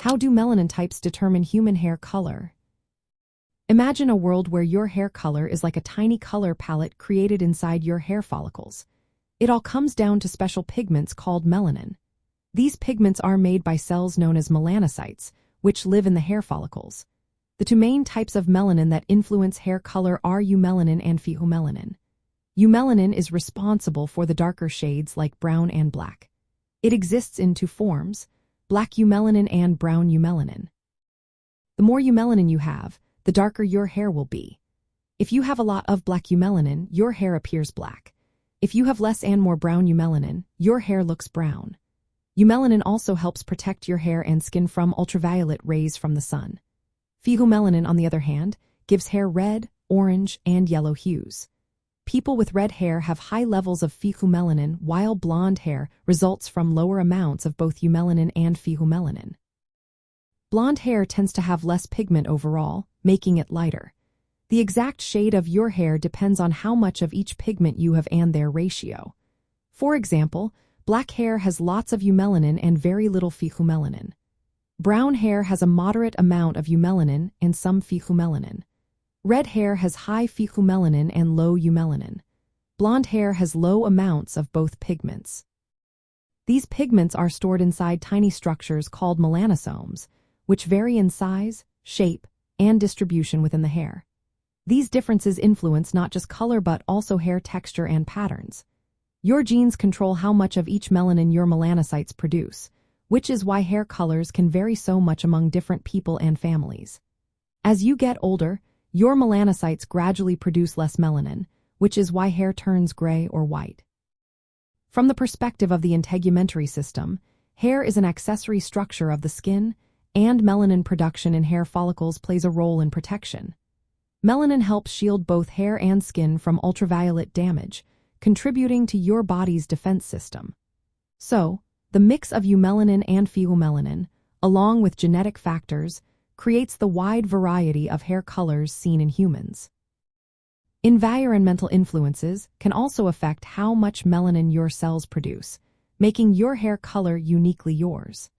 How do melanin types determine human hair color? Imagine a world where your hair color is like a tiny color palette created inside your hair follicles. It all comes down to special pigments called melanin. These pigments are made by cells known as melanocytes, which live in the hair follicles. The two main types of melanin that influence hair color are eumelanin and pheomelanin. Eumelanin is responsible for the darker shades like brown and black. It exists in two forms, black eumelanin and brown eumelanin. The more eumelanin you have, the darker your hair will be. If you have a lot of black eumelanin, your hair appears black. If you have less and more brown eumelanin, your hair looks brown. Eumelanin also helps protect your hair and skin from ultraviolet rays from the sun. Pheomelanin, on the other hand, gives hair red, orange, and yellow hues. People with red hair have high levels of pheomelanin, while blonde hair results from lower amounts of both eumelanin and pheomelanin. Blonde hair tends to have less pigment overall, making it lighter. The exact shade of your hair depends on how much of each pigment you have and their ratio. For example, black hair has lots of eumelanin and very little pheomelanin. Brown hair has a moderate amount of eumelanin and some pheomelanin. Red hair has high pheomelanin and low eumelanin. Blonde hair has low amounts of both pigments. These pigments are stored inside tiny structures called melanosomes, which vary in size, shape, and distribution within the hair. These differences influence not just color but also hair texture and patterns. Your genes control how much of each melanin your melanocytes produce, which is why hair colors can vary so much among different people and families. As you get older, your melanocytes gradually produce less melanin, which is why hair turns gray or white. From the perspective of the integumentary system, hair is an accessory structure of the skin, and melanin production in hair follicles plays a role in protection. Melanin helps shield both hair and skin from ultraviolet damage, contributing to your body's defense system. So, the mix of eumelanin and pheomelanin, along with genetic factors, creates the wide variety of hair colors seen in humans. Environmental influences can also affect how much melanin your cells produce, making your hair color uniquely yours.